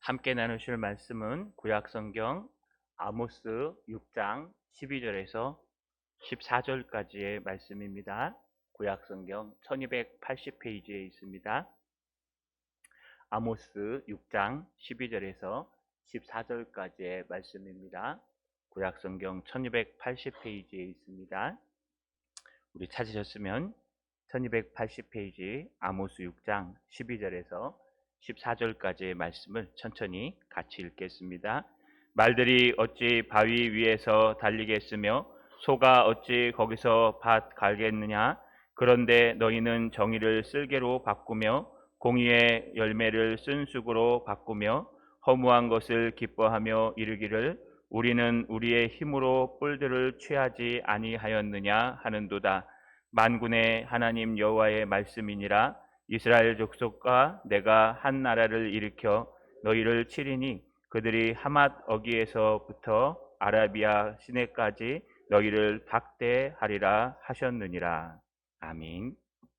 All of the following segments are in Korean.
함께 나누실 말씀은 구약성경 아모스 6장 12절에서 14절까지의 말씀입니다. 구약성경 1280페이지에 있습니다. 아모스 6장 12절에서 14절까지의 말씀입니다. 구약성경 1280페이지에 있습니다. 우리 찾으셨으면 1280페이지 아모스 6장 12절에서 14절까지의 말씀을 천천히 같이 읽겠습니다. 말들이 어찌 바위 위에서 달리겠으며 소가 어찌 거기서 밭 갈겠느냐. 그런데 너희는 정의를 쓸개로 바꾸며 공의의 열매를 쓴 쑥으로 바꾸며 허무한 것을 기뻐하며 이르기를 우리는 우리의 힘으로 뿔들을 취하지 아니하였느냐 하는도다. 만군의 하나님 여호와의 말씀이니라. 이스라엘 족속과 내가 한 나라를 일으켜 너희를 치리니 그들이 하맛 어기에서부터 아라비아 시내까지 너희를 박대하리라 하셨느니라. 아멘.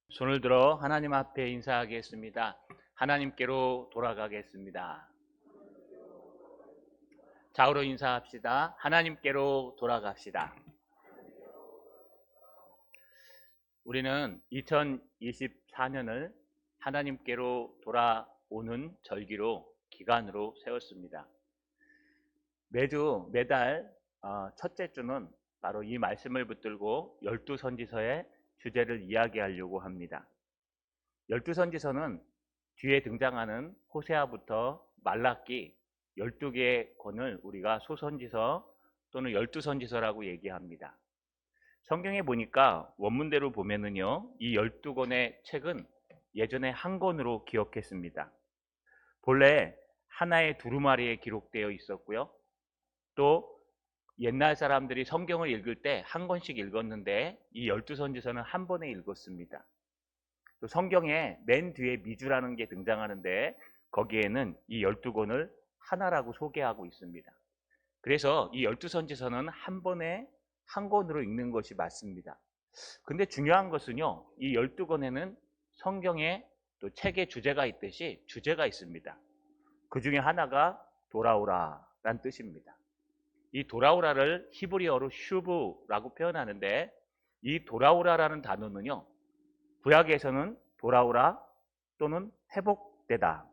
손을 들어 하나님 앞에 인사하겠습니다. 하나님께로 돌아가겠습니다. 좌우로 인사합시다. 하나님께로 돌아갑시다. 우리는 2024년을 하나님께로 돌아오는 절기로 기간으로 세웠습니다. 매달 첫째 주는 바로 이 말씀을 붙들고 12선지서의 주제를 이야기하려고 합니다. 12선지서는 뒤에 등장하는 호세아부터 말라기 12개의 권을 우리가 소선지서 또는 12선지서라고 얘기합니다. 성경에 보니까 원문대로 보면은요, 이 12권의 책은 예전에 한 권으로 기억했습니다. 본래 하나의 두루마리에 기록되어 있었고요. 또 옛날 사람들이 성경을 읽을 때 한 권씩 읽었는데 이 12선지서는 한 번에 읽었습니다. 또 성경에 맨 뒤에 미주라는 게 등장하는데 거기에는 이 12권을 하나라고 소개하고 있습니다. 그래서 이 12선지서는 한 번에 한 권으로 읽는 것이 맞습니다. 근데 중요한 것은요, 이 12권에는 성경에 또 책의 주제가 있듯이 주제가 있습니다. 그 중에 하나가 돌아오라 라는 뜻입니다. 이 돌아오라를 히브리어로 슈브라고 표현하는데 이 돌아오라라는 단어는요, 구약에서는 돌아오라 또는 회복되다,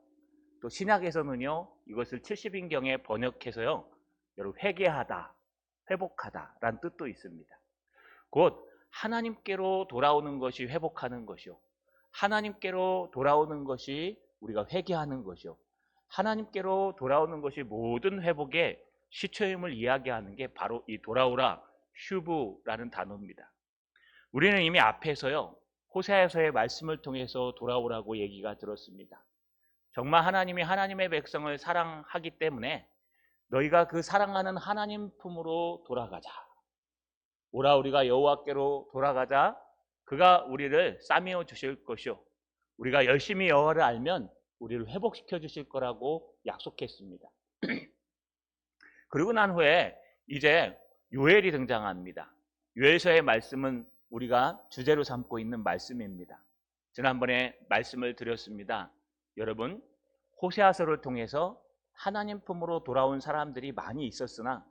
또 신약에서는요 이것을 70인경에 번역해서요 여러분 회개하다, 회복하다 라는 뜻도 있습니다. 곧 하나님께로 돌아오는 것이 회복하는 것이요, 하나님께로 돌아오는 것이 우리가 회개하는 것이요, 하나님께로 돌아오는 것이 모든 회복의 시초임을 이야기하는 게 바로 이 돌아오라 슈브라는 단어입니다. 우리는 이미 앞에서요 호세아서의 말씀을 통해서 돌아오라고 얘기가 들었습니다. 정말 하나님이 하나님의 백성을 사랑하기 때문에 너희가 그 사랑하는 하나님 품으로 돌아가자. 오라 우리가 여호와께로 돌아가자. 그가 우리를 싸매어 주실 것이요, 우리가 열심히 여호와를 알면 우리를 회복시켜 주실 거라고 약속했습니다. 그리고 난 후에 이제 요엘이 등장합니다. 요엘서의 말씀은 우리가 주제로 삼고 있는 말씀입니다. 지난번에 말씀을 드렸습니다. 여러분, 호세아서를 통해서 하나님 품으로 돌아온 사람들이 많이 있었으나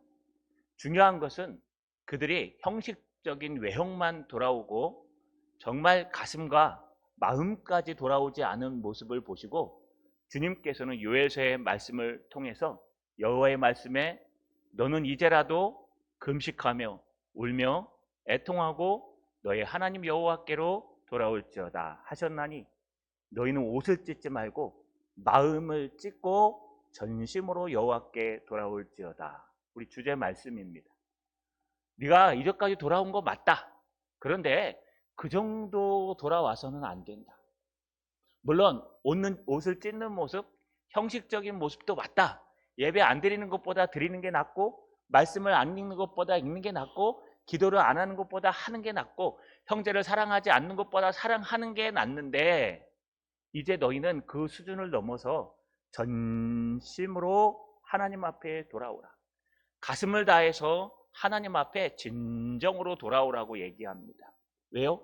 중요한 것은 그들이 형식적인 외형만 돌아오고 정말 가슴과 마음까지 돌아오지 않은 모습을 보시고 주님께서는 요엘서의 말씀을 통해서 여호와의 말씀에 너는 이제라도 금식하며 울며 애통하고 너의 하나님 여호와께로 돌아올지어다 하셨나니 너희는 옷을 찢지 말고 마음을 찢고 전심으로 여호와께 돌아올지어다. 우리 주제 말씀입니다. 네가 이제까지 돌아온 거 맞다. 그런데 그 정도 돌아와서는 안 된다. 물론 옷을 찢는 모습, 형식적인 모습도 맞다. 예배 안 드리는 것보다 드리는 게 낫고, 말씀을 안 읽는 것보다 읽는 게 낫고, 기도를 안 하는 것보다 하는 게 낫고, 형제를 사랑하지 않는 것보다 사랑하는 게 낫는데 이제 너희는 그 수준을 넘어서 전심으로 하나님 앞에 돌아오라. 가슴을 다해서 하나님 앞에 진정으로 돌아오라고 얘기합니다. 왜요?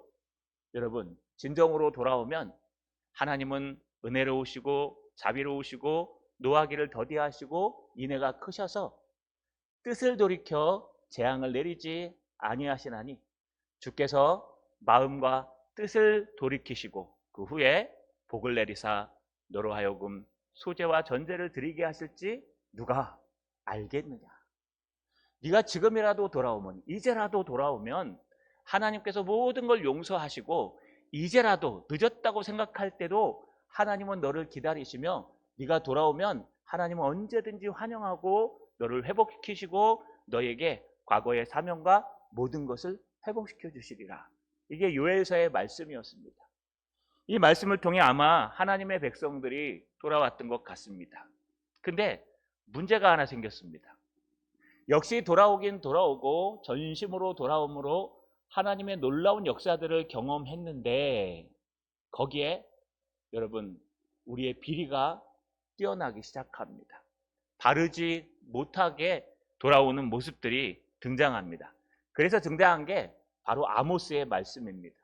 여러분, 진정으로 돌아오면 하나님은 은혜로우시고 자비로우시고 노하기를 더디하시고 인애가 크셔서 뜻을 돌이켜 재앙을 내리지 아니하시나니 주께서 마음과 뜻을 돌이키시고 그 후에 복을 내리사 너로 하여금 소제와 전제를 드리게 하실지 누가 알겠느냐. 네가 지금이라도 돌아오면, 이제라도 돌아오면 하나님께서 모든 걸 용서하시고 이제라도 늦었다고 생각할 때도 하나님은 너를 기다리시며 네가 돌아오면 하나님은 언제든지 환영하고 너를 회복시키시고 너에게 과거의 사명과 모든 것을 회복시켜 주시리라. 이게 요엘서의 말씀이었습니다. 이 말씀을 통해 아마 하나님의 백성들이 돌아왔던 것 같습니다. 근데 문제가 하나 생겼습니다. 역시 돌아오긴 돌아오고 전심으로 돌아옴으로 하나님의 놀라운 역사들을 경험했는데 거기에 여러분 우리의 비리가 뛰어나기 시작합니다. 바르지 못하게 돌아오는 모습들이 등장합니다. 그래서 등장한 게 바로 아모스의 말씀입니다.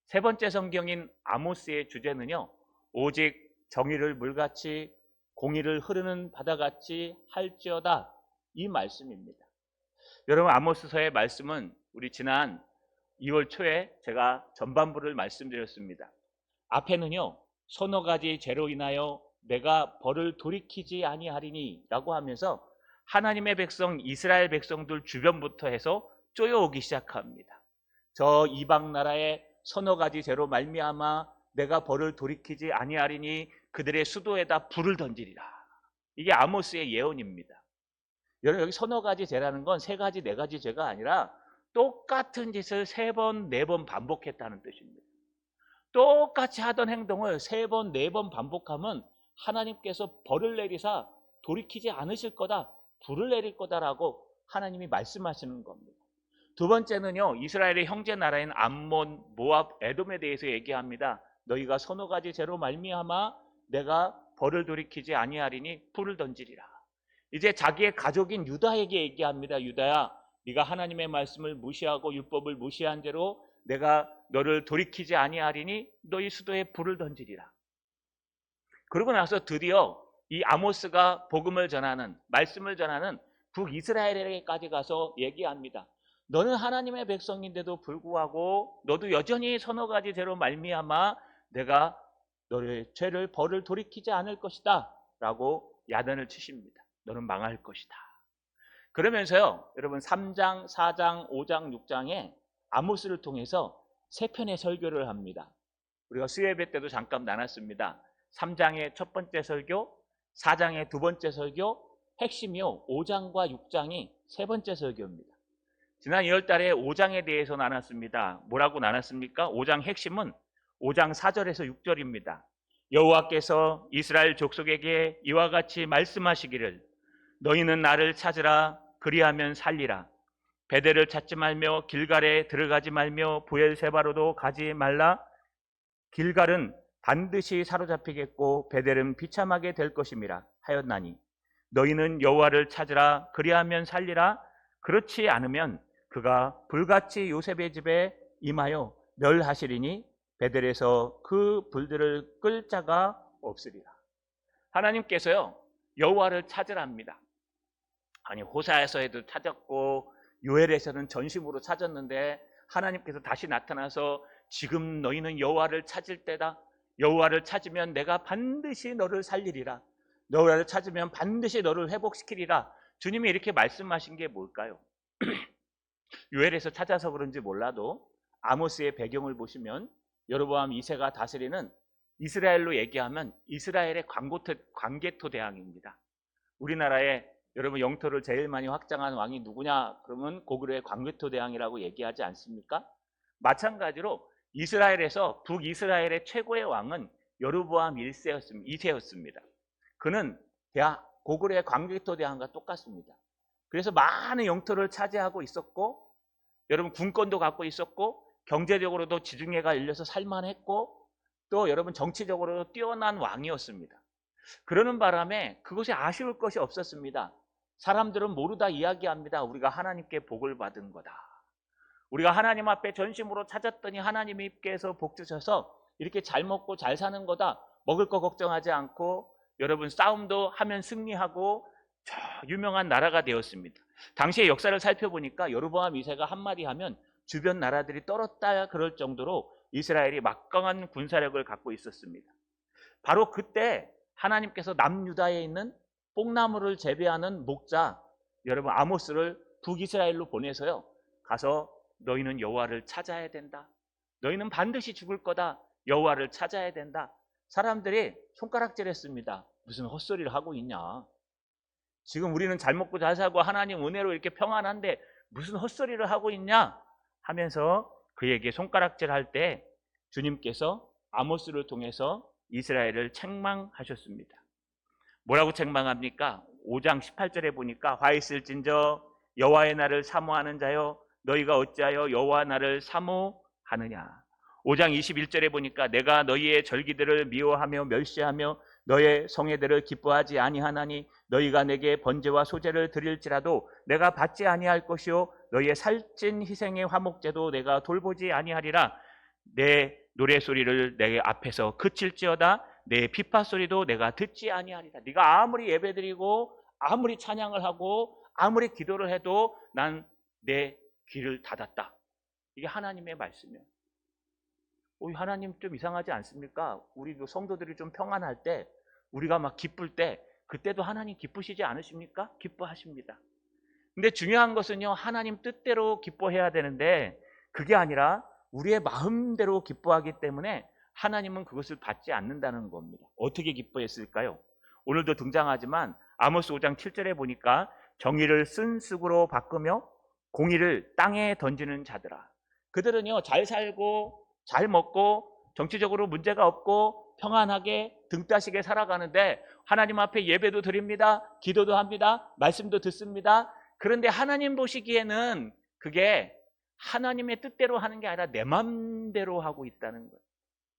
세 번째 성경인 아모스의 주제는요, 오직 정의를 물같이 공의를 흐르는 바다같이 할지어다, 이 말씀입니다. 여러분, 아모스서의 말씀은 우리 지난 2월 초에 제가 전반부를 말씀드렸습니다. 앞에는요, 서너 가지 죄로 인하여 내가 벌을 돌이키지 아니하리니 라고 하면서 하나님의 백성 이스라엘 백성들 주변부터 해서 쪼여오기 시작합니다. 저 이방 나라의 서너 가지 죄로 말미암아 내가 벌을 돌이키지 아니하리니 그들의 수도에다 불을 던지리라. 이게 아모스의 예언입니다. 여러분, 여기 서너 가지 죄라는 건 세 가지, 네 가지 죄가 아니라 똑같은 짓을 세 번, 네 번 반복했다는 뜻입니다. 똑같이 하던 행동을 세 번, 네 번 반복하면 하나님께서 벌을 내리사 돌이키지 않으실 거다, 불을 내릴 거다라고 하나님이 말씀하시는 겁니다. 두 번째는요, 이스라엘의 형제 나라인 암몬, 모압, 에돔에 대해서 얘기합니다. 너희가 서너 가지 죄로 말미암아 내가 벌을 돌이키지 아니하리니 불을 던지리라. 이제 자기의 가족인 유다에게 얘기합니다. 유다야, 네가 하나님의 말씀을 무시하고 율법을 무시한 죄로 내가 너를 돌이키지 아니하리니 너희 수도에 불을 던지리라. 그러고 나서 드디어 이 아모스가 복음을 전하는, 말씀을 전하는 북이스라엘에게까지 가서 얘기합니다. 너는 하나님의 백성인데도 불구하고 너도 여전히 서너 가지 죄로 말미암아 내가 너의 죄를 벌을 돌이키지 않을 것이다 라고 야단을 치십니다. 너는 망할 것이다. 그러면서요, 여러분 3장, 4장, 5장, 6장에 아모스를 통해서 세 편의 설교를 합니다. 우리가 수요예배 때도 잠깐 나눴습니다. 3장의 첫 번째 설교, 4장의 두 번째 설교, 핵심이요 5장과 6장이 세 번째 설교입니다. 지난 2월달에 5장에 대해서 나눴습니다. 뭐라고 나눴습니까? 5장 핵심은 5장 4절에서 6절입니다. 여호와께서 이스라엘 족속에게 이와 같이 말씀하시기를 너희는 나를 찾으라 그리하면 살리라. 베델을 찾지 말며 길갈에 들어가지 말며 부엘세바로도 가지 말라. 길갈은 반드시 사로잡히겠고 베델은 비참하게 될 것임이라 하였나니 너희는 여호와를 찾으라 그리하면 살리라. 그렇지 않으면 그가 불같이 요셉의 집에 임하여 멸하시리니 베델에서 그 불들을 끌 자가 없으리라. 하나님께서요 여호와를 찾으랍니다. 아니 호사에서도 찾았고 요엘에서는 전심으로 찾았는데 하나님께서 다시 나타나서 지금 너희는 여호와를 찾을 때다. 여호와를 찾으면 내가 반드시 너를 살리리라. 여호와를 찾으면 반드시 너를 회복시키리라. 주님이 이렇게 말씀하신 게 뭘까요? 요엘에서 찾아서 그런지 몰라도 아모스의 배경을 보시면 여로보암 2세가 다스리는 이스라엘로 얘기하면 이스라엘의 광개토 대왕입니다. 우리나라에 여러분 영토를 제일 많이 확장한 왕이 누구냐? 그러면 고구려의 광개토 대왕이라고 얘기하지 않습니까? 마찬가지로 이스라엘에서 북이스라엘의 최고의 왕은 여로보암 2세였습니다. 그는 고구려의 광개토 대왕과 똑같습니다. 그래서 많은 영토를 차지하고 있었고 여러분 군권도 갖고 있었고 경제적으로도 지중해가 열려서 살만했고 또 여러분 정치적으로도 뛰어난 왕이었습니다. 그러는 바람에 그것이 아쉬울 것이 없었습니다. 사람들은 모르다 이야기합니다. 우리가 하나님께 복을 받은 거다. 우리가 하나님 앞에 전심으로 찾았더니 하나님께서 복 주셔서 이렇게 잘 먹고 잘 사는 거다. 먹을 거 걱정하지 않고 여러분 싸움도 하면 승리하고 저 유명한 나라가 되었습니다. 당시의 역사를 살펴보니까 여로보암 2세가 한마디 하면 주변 나라들이 떨었다 그럴 정도로 이스라엘이 막강한 군사력을 갖고 있었습니다. 바로 그때 하나님께서 남유다에 있는 뽕나무를 재배하는 목자 여러분 아모스를 북이스라엘로 보내서요. 가서 너희는 여호와를 찾아야 된다. 너희는 반드시 죽을 거다. 여호와를 찾아야 된다. 사람들이 손가락질했습니다. 무슨 헛소리를 하고 있냐. 지금 우리는 잘 먹고 잘 살고 하나님 은혜로 이렇게 평안한데 무슨 헛소리를 하고 있냐 하면서 그에게 손가락질할 때 주님께서 아모스를 통해서 이스라엘을 책망하셨습니다. 뭐라고 책망합니까? 5장 18절에 보니까 화 있을진저 여호와의 날을 사모하는 자여 너희가 어찌하여 여호와 날을 사모하느냐. 5장 21절에 보니까 내가 너희의 절기들을 미워하며 멸시하며 너의 성회들을 기뻐하지 아니하나니 너희가 내게 번제와 소제를 드릴지라도 내가 받지 아니할 것이요 너희의 살찐 희생의 화목제도 내가 돌보지 아니하리라. 내 노래소리를 내 앞에서 그칠지어다 내 비파소리도 내가 듣지 아니하리라. 네가 아무리 예배드리고 아무리 찬양을 하고 아무리 기도를 해도 난 내 귀를 닫았다. 이게 하나님의 말씀이에요. 하나님 좀 이상하지 않습니까? 우리 성도들이 좀 평안할 때 우리가 막 기쁠 때 그때도 하나님 기쁘시지 않으십니까? 기뻐하십니다. 근데 중요한 것은요, 하나님 뜻대로 기뻐해야 되는데 그게 아니라 우리의 마음대로 기뻐하기 때문에 하나님은 그것을 받지 않는다는 겁니다. 어떻게 기뻐했을까요? 오늘도 등장하지만 아모스 5장 7절에 보니까 정의를 쓴 쑥으로 바꾸며 공의를 땅에 던지는 자들아. 그들은요, 잘 살고 잘 먹고 정치적으로 문제가 없고 평안하게 등 따시게 살아가는데 하나님 앞에 예배도 드립니다. 기도도 합니다. 말씀도 듣습니다. 그런데 하나님 보시기에는 그게 하나님의 뜻대로 하는 게 아니라 내 맘대로 하고 있다는 거예요.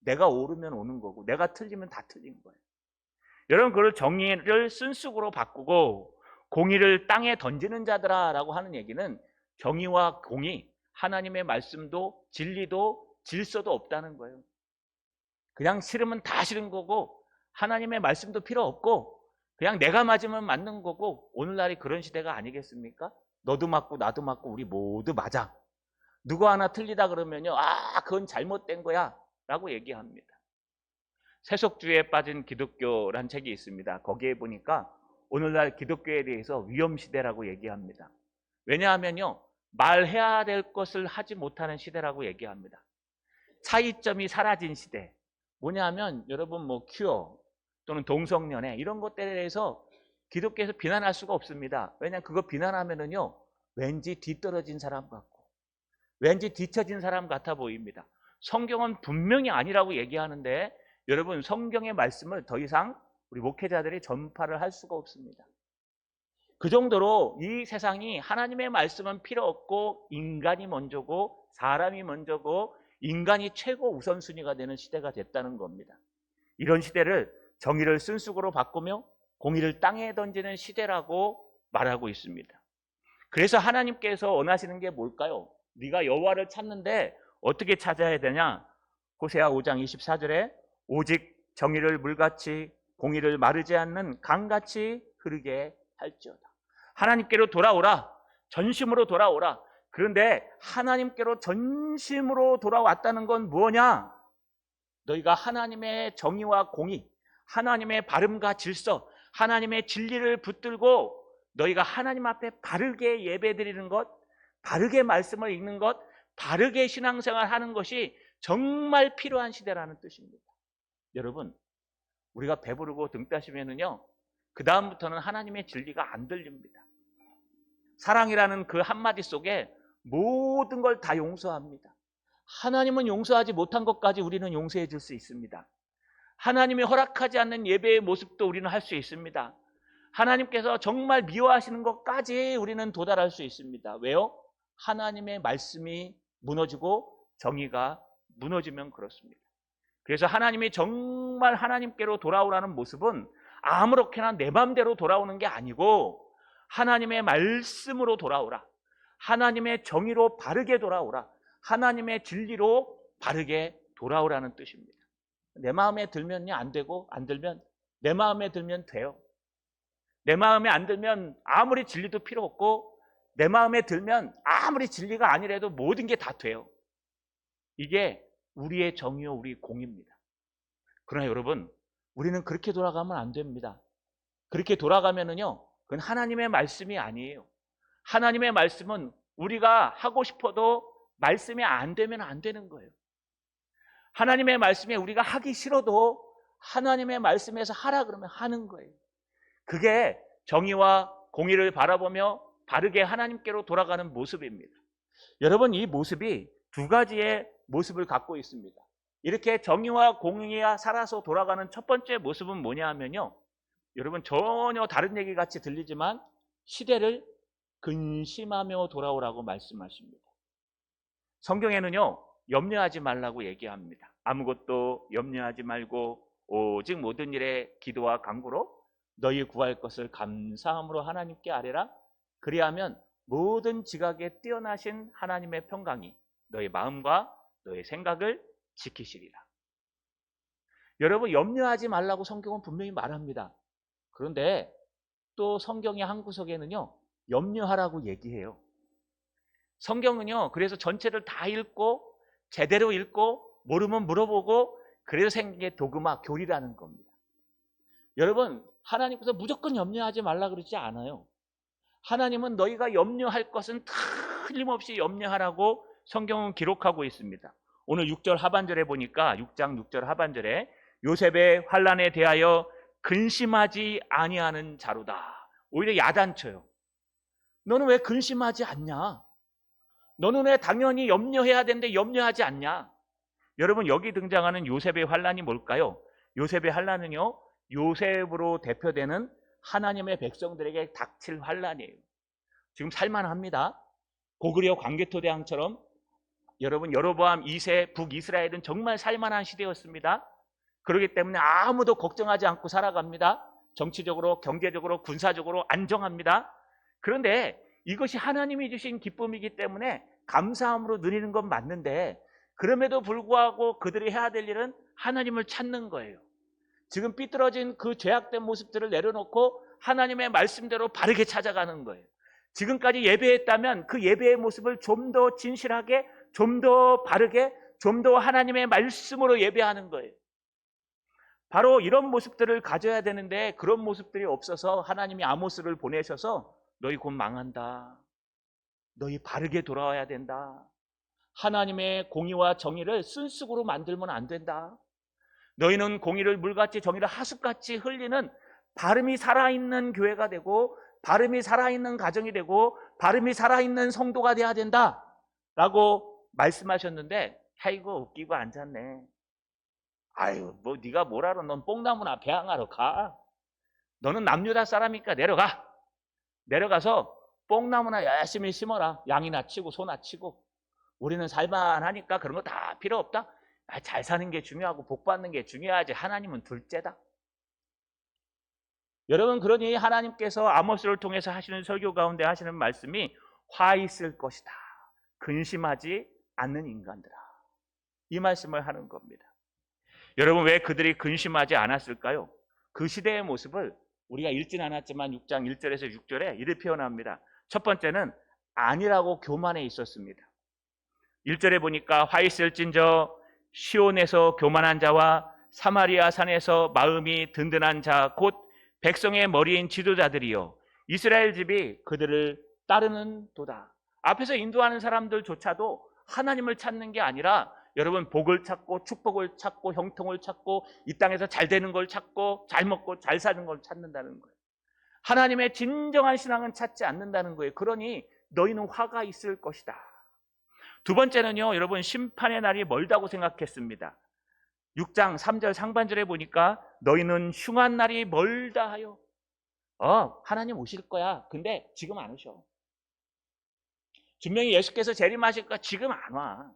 내가 오르면 오는 거고 내가 틀리면 다 틀린 거예요. 여러분, 그걸 정의를 쓴쑥으로 바꾸고 공의를 땅에 던지는 자들아 라고 하는 얘기는 정의와 공의, 하나님의 말씀도 진리도 질서도 없다는 거예요. 그냥 싫으면 다 싫은 거고 하나님의 말씀도 필요 없고 그냥 내가 맞으면 맞는 거고 오늘날이 그런 시대가 아니겠습니까? 너도 맞고 나도 맞고 우리 모두 맞아. 누구 하나 틀리다 그러면요, 그건 잘못된 거야 라고 얘기합니다. 세속주의에 빠진 기독교란 책이 있습니다. 거기에 보니까 오늘날 기독교에 대해서 위험시대라고 얘기합니다. 왜냐하면요, 말해야 될 것을 하지 못하는 시대라고 얘기합니다. 차이점이 사라진 시대. 뭐냐면 여러분 큐어 또는 동성연애 이런 것들에 대해서 기독교에서 비난할 수가 없습니다. 왜냐하면 그거 비난하면은요, 왠지 뒤떨어진 사람 같고 왠지 뒤처진 사람 같아 보입니다. 성경은 분명히 아니라고 얘기하는데 여러분, 성경의 말씀을 더 이상 우리 목회자들이 전파를 할 수가 없습니다. 그 정도로 이 세상이 하나님의 말씀은 필요 없고 인간이 먼저고 사람이 먼저고 인간이 최고 우선순위가 되는 시대가 됐다는 겁니다. 이런 시대를 정의를 쓴쑥으로 바꾸며 공의를 땅에 던지는 시대라고 말하고 있습니다. 그래서 하나님께서 원하시는 게 뭘까요? 네가 여호와를 찾는데 어떻게 찾아야 되냐? 호세아 5장 24절에 오직 정의를 물같이 공의를 마르지 않는 강같이 흐르게 할지어다. 하나님께로 돌아오라. 전심으로 돌아오라. 그런데 하나님께로 전심으로 돌아왔다는 건 뭐냐? 너희가 하나님의 정의와 공의, 하나님의 바름과 질서, 하나님의 진리를 붙들고 너희가 하나님 앞에 바르게 예배드리는 것, 바르게 말씀을 읽는 것, 바르게 신앙생활 하는 것이 정말 필요한 시대라는 뜻입니다. 여러분, 우리가 배부르고 등 따시면은요, 그 다음부터는 하나님의 진리가 안 들립니다. 사랑이라는 그 한마디 속에 모든 걸 다 용서합니다. 하나님은 용서하지 못한 것까지 우리는 용서해 줄 수 있습니다. 하나님이 허락하지 않는 예배의 모습도 우리는 할 수 있습니다. 하나님께서 정말 미워하시는 것까지 우리는 도달할 수 있습니다. 왜요? 하나님의 말씀이 무너지고 정의가 무너지면 그렇습니다. 그래서 하나님이 정말 하나님께로 돌아오라는 모습은 아무렇게나 내 맘대로 돌아오는 게 아니고 하나님의 말씀으로 돌아오라. 하나님의 정의로 바르게 돌아오라. 하나님의 진리로 바르게 돌아오라는 뜻입니다. 내 마음에 들면요 안 되고 안 들면 내 마음에 들면 돼요. 내 마음에 안 들면 아무리 진리도 필요 없고, 내 마음에 들면 아무리 진리가 아니라도 모든 게 다 돼요. 이게 우리의 정의요, 우리 공입니다. 그러나 여러분, 우리는 그렇게 돌아가면 안 됩니다. 그렇게 돌아가면은요, 그건 하나님의 말씀이 아니에요. 하나님의 말씀은 우리가 하고 싶어도 말씀이 안 되면 안 되는 거예요. 하나님의 말씀에 우리가 하기 싫어도 하나님의 말씀에서 하라 그러면 하는 거예요. 그게 정의와 공의를 바라보며 바르게 하나님께로 돌아가는 모습입니다. 여러분, 이 모습이 두 가지의 모습을 갖고 있습니다. 이렇게 정의와 공의가 살아서 돌아가는 첫 번째 모습은 뭐냐 하면요, 여러분, 전혀 다른 얘기 같이 들리지만 시대를 근심하며 돌아오라고 말씀하십니다. 성경에는요, 염려하지 말라고 얘기합니다. 아무것도 염려하지 말고 오직 모든 일에 기도와 간구로 너희 구할 것을 감사함으로 하나님께 아뢰라. 그리하면 모든 지각에 뛰어나신 하나님의 평강이 너희 마음과 너희 생각을 지키시리라. 여러분, 염려하지 말라고 성경은 분명히 말합니다. 그런데 또 성경의 한 구석에는요, 염려하라고 얘기해요. 성경은요, 그래서 전체를 다 읽고 제대로 읽고 모르면 물어보고 그래서 생긴 게 도그마, 교리라는 겁니다. 여러분, 하나님께서 무조건 염려하지 말라 그러지 않아요. 하나님은 너희가 염려할 것은 틀림없이 염려하라고 성경은 기록하고 있습니다. 오늘 6절 하반절에 보니까 6장 6절 하반절에 요셉의 환난에 대하여 근심하지 아니하는 자로다. 오히려 야단쳐요. 너는 왜 근심하지 않냐? 너는 왜 당연히 염려해야 되는데 염려하지 않냐? 여러분, 여기 등장하는 요셉의 환난이 뭘까요? 요셉의 환난은요, 요셉으로 대표되는 하나님의 백성들에게 닥칠 환난이에요. 지금 살만합니다. 고구려 광개토대왕처럼 여러분, 여로보암 2세 북이스라엘은 정말 살만한 시대였습니다. 그렇기 때문에 아무도 걱정하지 않고 살아갑니다. 정치적으로, 경제적으로, 군사적으로 안정합니다. 그런데 이것이 하나님이 주신 기쁨이기 때문에 감사함으로 누리는 건 맞는데, 그럼에도 불구하고 그들이 해야 될 일은 하나님을 찾는 거예요. 지금 삐뚤어진 그 죄악된 모습들을 내려놓고 하나님의 말씀대로 바르게 찾아가는 거예요. 지금까지 예배했다면 그 예배의 모습을 좀 더 진실하게, 좀 더 바르게, 좀 더 하나님의 말씀으로 예배하는 거예요. 바로 이런 모습들을 가져야 되는데 그런 모습들이 없어서 하나님이 아모스를 보내셔서 너희 곧 망한다. 너희 바르게 돌아와야 된다. 하나님의 공의와 정의를 쓴쑥으로 만들면 안 된다. 너희는 공의를 물같이 정의를 하숫같이 흘리는 바름이 살아있는 교회가 되고 바름이 살아있는 가정이 되고 바름이 살아있는 성도가 돼야 된다 라고 말씀하셨는데, 아이고 웃기고 앉았네. 아유, 뭐 네가 뭘 알아. 넌 뽕나무나 배양하러 가. 너는 남유다 사람이니까 내려가. 내려가서 뽕나무나 열심히 심어라. 양이나 치고 소나 치고. 우리는 살만하니까 그런 거 다 필요 없다. 잘 사는 게 중요하고 복 받는 게 중요하지. 하나님은 둘째다. 여러분, 그러니 하나님께서 아모스를 통해서 하시는 설교 가운데 하시는 말씀이 화 있을 것이다. 근심하지 않는 인간들아. 이 말씀을 하는 겁니다. 여러분, 왜 그들이 근심하지 않았을까요? 그 시대의 모습을 우리가 읽진 않았지만 6장 1절에서 6절에 이를 표현합니다. 첫 번째는 아니라고 교만해 있었습니다. 1절에 보니까 화 있을진저 시온에서 교만한 자와 사마리아 산에서 마음이 든든한 자 곧 백성의 머리인 지도자들이요 이스라엘 집이 그들을 따르는 도다. 앞에서 인도하는 사람들조차도 하나님을 찾는 게 아니라 여러분, 복을 찾고 축복을 찾고 형통을 찾고 이 땅에서 잘 되는 걸 찾고 잘 먹고 잘 사는 걸 찾는다는 거예요. 하나님의 진정한 신앙은 찾지 않는다는 거예요. 그러니 너희는 화가 있을 것이다. 두 번째는요, 여러분, 심판의 날이 멀다고 생각했습니다. 6장 3절 상반절에 보니까 너희는 흉한 날이 멀다 하여. 하나님 오실 거야. 근데 지금 안 오셔. 분명히 예수께서 재림하실 거야. 지금 안 와.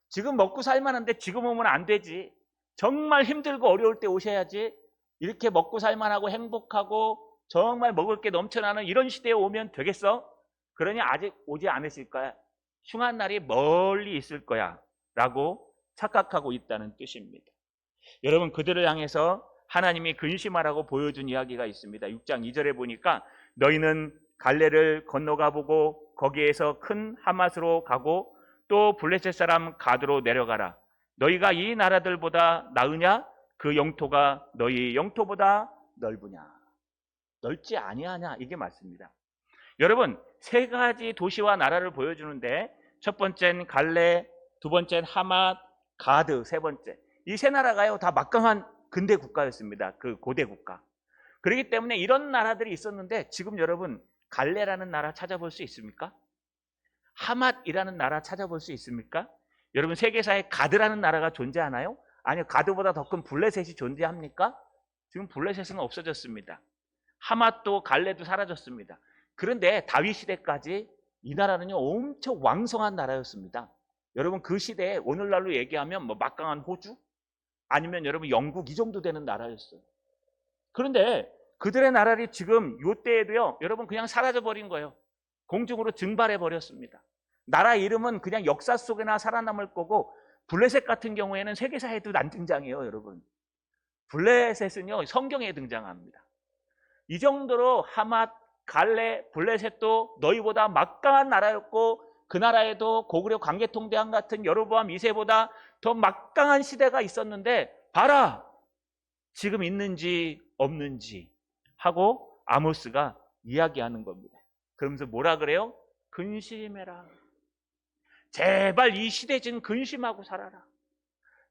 지금 먹고 살만한데 지금 오면 안 되지. 정말 힘들고 어려울 때 오셔야지. 이렇게 먹고 살만하고 행복하고 정말 먹을 게 넘쳐나는 이런 시대에 오면 되겠어? 그러니 아직 오지 않으실 거야. 흉한 날이 멀리 있을 거야 라고 착각하고 있다는 뜻입니다. 여러분, 그들을 향해서 하나님이 근심하라고 보여준 이야기가 있습니다. 6장 2절에 보니까 너희는 갈레를 건너가 보고 거기에서 큰 하맛으로 가고 또 블레셋 사람 가드로 내려가라. 너희가 이 나라들보다 나으냐? 그 영토가 너희 영토보다 넓으냐? 넓지 아니하냐? 이게 맞습니다. 여러분, 세 가지 도시와 나라를 보여주는데 첫 번째는 갈레, 두 번째는 하맛, 가드, 세 번째. 이 세 나라가요 다 막강한 근대 국가였습니다. 그 고대 국가. 그렇기 때문에 이런 나라들이 있었는데 지금 여러분 갈레라는 나라 찾아볼 수 있습니까? 하맛이라는 나라 찾아볼 수 있습니까? 여러분 세계사에 가드라는 나라가 존재하나요? 아니요. 가드보다 더 큰 블레셋이 존재합니까? 지금 블레셋은 없어졌습니다. 하맛도 갈레도 사라졌습니다. 그런데 다윗 시대까지 이 나라는요 엄청 왕성한 나라였습니다. 여러분 그 시대에 오늘날로 얘기하면 뭐 막강한 호주 아니면 여러분 영국 이 정도 되는 나라였어요. 그런데 그들의 나라를 지금 이때에도요 여러분 그냥 사라져버린 거예요. 공중으로 증발해 버렸습니다. 나라 이름은 그냥 역사 속에나 살아남을 거고 블레셋 같은 경우에는 세계사에도 안 등장해요. 여러분 블레셋은요 성경에 등장합니다. 이 정도로 하맛, 갈레, 블레셋도 너희보다 막강한 나라였고 그 나라에도 고구려 광개통대왕 같은 여로보암 2세보다 더 막강한 시대가 있었는데 봐라 지금 있는지 없는지 하고 아모스가 이야기하는 겁니다. 그러면서 뭐라 그래요? 근심해라. 제발 이 시대 좀 근심하고 살아라.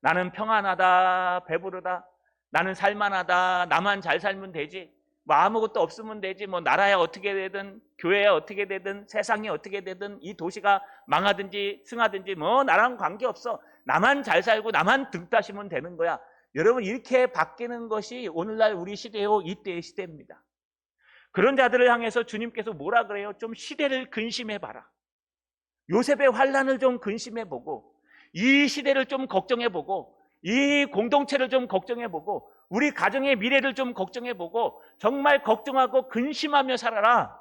나는 평안하다, 배부르다. 나는 살만하다. 나만 잘 살면 되지. 뭐 아무것도 없으면 되지. 뭐 나라야 어떻게 되든 교회야 어떻게 되든 세상이 어떻게 되든 이 도시가 망하든지 승하든지 뭐 나랑 관계없어. 나만 잘 살고 나만 등 따시면 되는 거야. 여러분 이렇게 바뀌는 것이 오늘날 우리 시대요 이때의 시대입니다. 그런 자들을 향해서 주님께서 뭐라 그래요? 좀 시대를 근심해봐라. 요셉의 환난을 좀 근심해보고 이 시대를 좀 걱정해보고 이 공동체를 좀 걱정해보고 우리 가정의 미래를 좀 걱정해보고 정말 걱정하고 근심하며 살아라.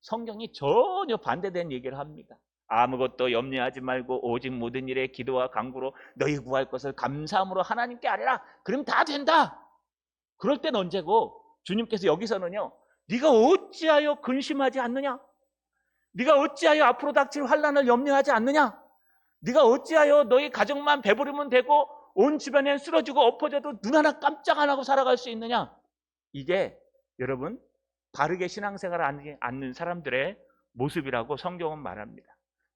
성경이 전혀 반대된 얘기를 합니다. 아무것도 염려하지 말고 오직 모든 일에 기도와 간구로 너희 구할 것을 감사함으로 하나님께 아뢰라. 그럼 다 된다. 그럴 땐 언제고 주님께서 여기서는요 네가 어찌하여 근심하지 않느냐? 네가 어찌하여 앞으로 닥칠 환난을 염려하지 않느냐? 네가 어찌하여 너희 가정만 배부르면 되고 온 주변엔 쓰러지고 엎어져도 눈 하나 깜짝 안 하고 살아갈 수 있느냐? 이게 여러분 바르게 신앙생활을 하지 않는 사람들의 모습이라고 성경은 말합니다.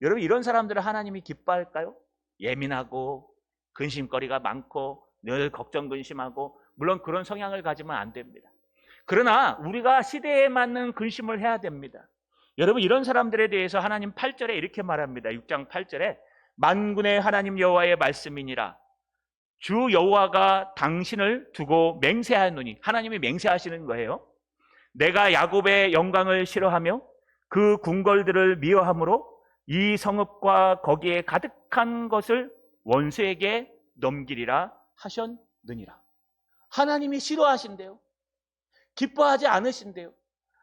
여러분 이런 사람들을 하나님이 기뻐할까요? 예민하고 근심거리가 많고 늘 걱정 근심하고 물론 그런 성향을 가지면 안 됩니다. 그러나 우리가 시대에 맞는 근심을 해야 됩니다. 여러분 이런 사람들에 대해서 하나님 8절에 이렇게 말합니다. 6장 8절에 만군의 하나님 여호와의 말씀이니라. 주 여호와가 당신을 두고 맹세하노니 하나님이 맹세하시는 거예요. 내가 야곱의 영광을 싫어하며 그 궁궐들을 미워함으로 이 성읍과 거기에 가득한 것을 원수에게 넘기리라 하셨느니라. 하나님이 싫어하신대요. 기뻐하지 않으신대요.